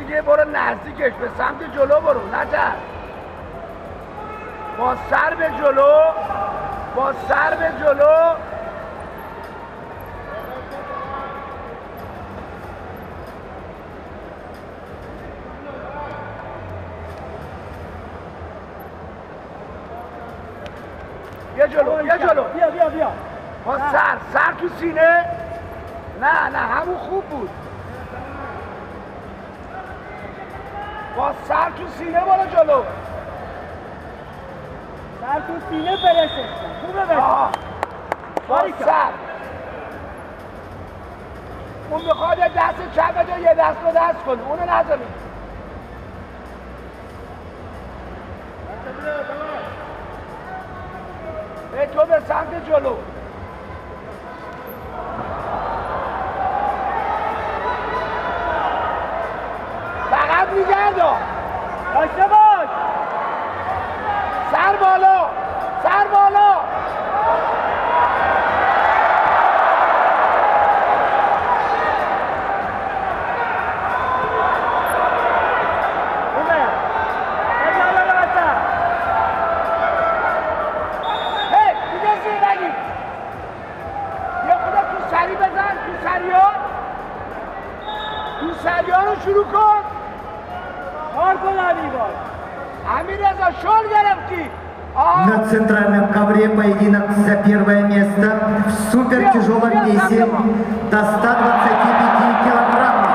دیگه برو نزدیکش، به سمت جلو برو، نترس. با سر به جلو، با سر به جلو. بیا جلو، بیا جلو، بیا بیا بیا. با سر تو سینه. نه همون خوب بود. با سر تو سینه برو جلو. سر تو سینه برسه. خوبه برسه. با سر. اون میخواد یه دست چپ بده، یه دست رو دست کن، اونو نذاری. به تو به سمت جلو. فقط میگردم. داشته باش. سر بالا، سر بالا. خوبه. بزن راحت‌تر. هی دیگه زیر نگیر. یه خدا تو سری بزن، تو سری‌ها. تو سری‌ها رو شروع کن. کار کن علیبار. امیررضا شل گرفتی. На центральном ковре поединок за первое место в супертяжелом весе до 125 килограммов.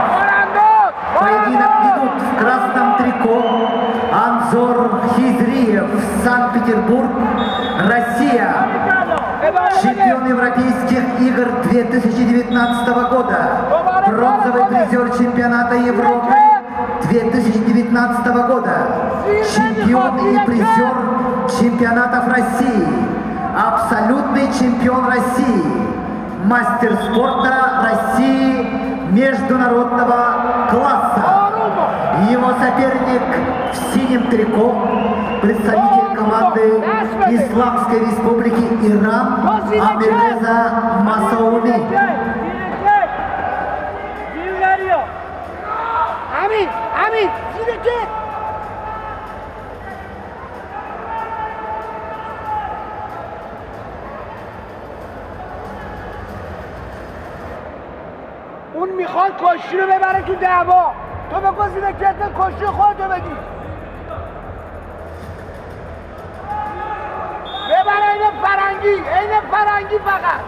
Поединок ведут в красном трико Анзор Хизриев, Санкт-Петербург, Россия. Чемпион Европейских игр 2019 года. Бронзовый призер чемпионата Европы 2019 года. Чемпион и призер чемпионатов России. Абсолютный чемпион России. Мастер спорта России международного класса. Его соперник в синем трико, представитель команды Исламской Республики Иран Амирреза Масауми. Амин, зирке! اون میخواد کشتی رو ببره تو دعوا. تو بگو زیرکت کشتی خودتو بگی. ببره این فرنگی فقط.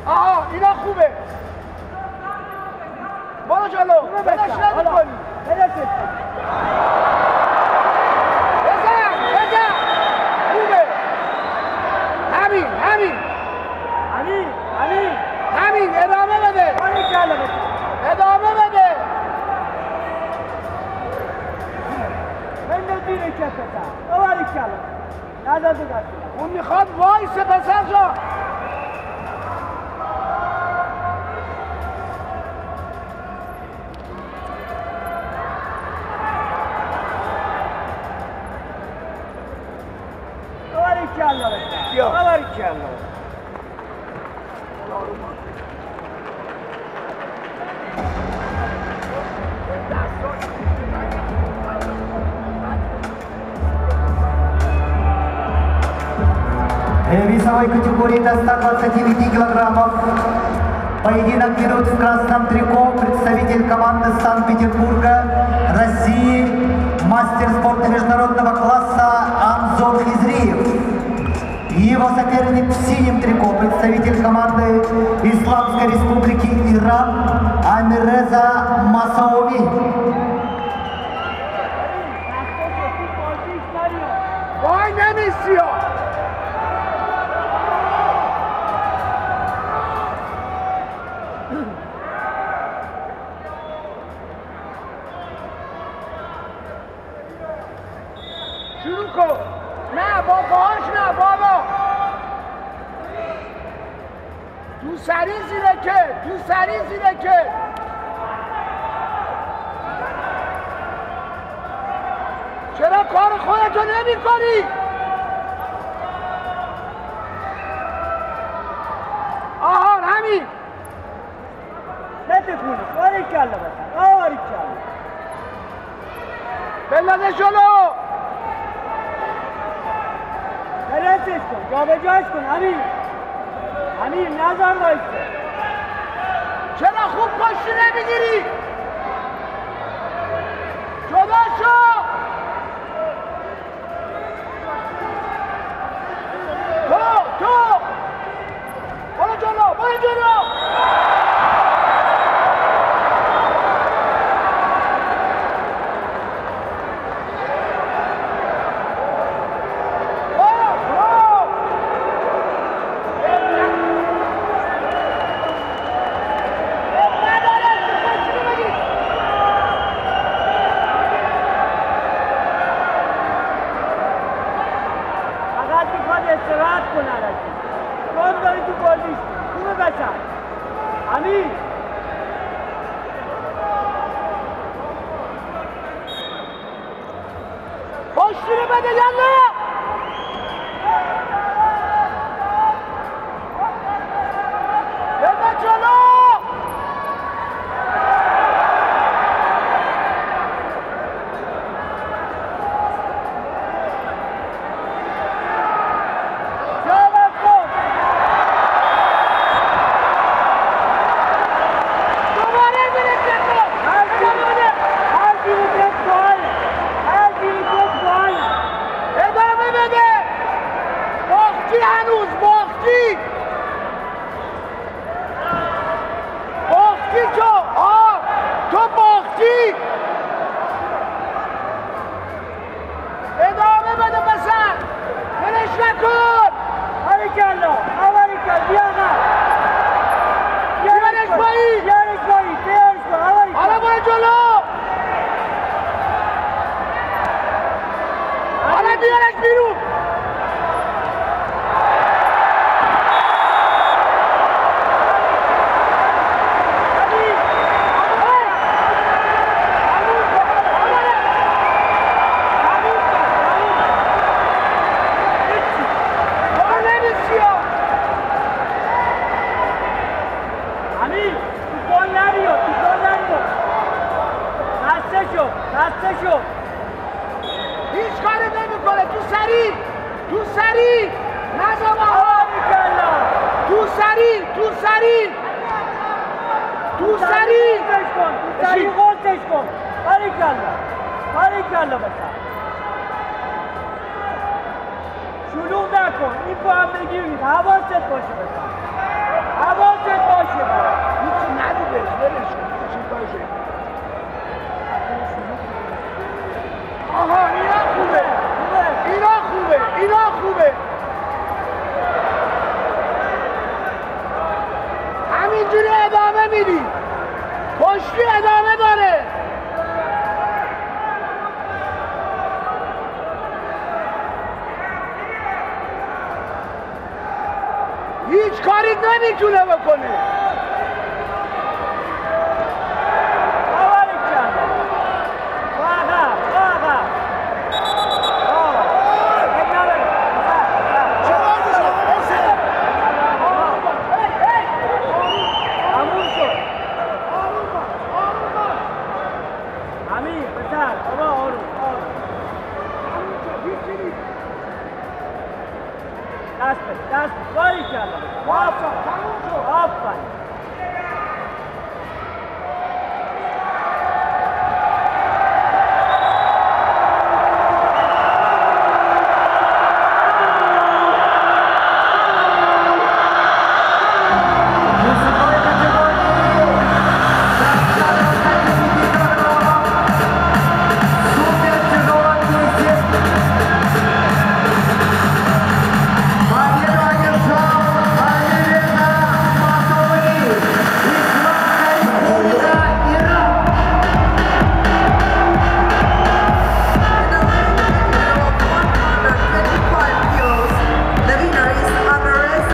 آها اینا خوبه. برو جلو. بدش نمی کنی. بزن. خوبه. همین. ادامه بده. ادامه بده. من دیر کفتا. اولی کلا. نزد دست. اون میخواد وایسه پسر جان. В весовой категории до 129 килограммов поединок ведут в красном трико представитель команды Санкт-Петербурга, России, мастер спорта международного класса Анзор Хизриев. Его соперник в синем трико, представитель команды Исламской Республики Иран Амирреза Масауми. وای نمیسی ها. شروع کن. نه با باهاش نه بابا. تو سری زیره که چرا کار خودتو نمی کنی؟ آها همین نتکونی. باری کلا بسن. بندازه جلو. برسش کن، جا به جاش کن امیر. امیر نظر بایسته. چرا خوب پشتی نمیگیری؟ جدا شو. تو برو جلو، برو جلو. استراحت کن علکی کن داری تو گل نیستی خوبه بچم امیر پشتی رو بده یلا. بده جلو. هنوز باختی تو باختی. ادامه بده پسر، ولش نکن. باریکلا بیا آقا بیارش پایین بیارش کن. حالا برو جلو. حالا بیارش بیرون. بسته شو هیچ کاری نمیکنه. تو سری نظام ها. تو سری غلطش کن. باریکلا بسن شلوغ نکن. این با هم بگیرید حواست باشه بسن هیچی نگو بهش ولش کن. چی باشه آها اینا خوبه. همینجوری ادامه میدی. پشتی ادامه داره. هیچ کاری نمیتونه بکنه. دست باریکلا. آفرین.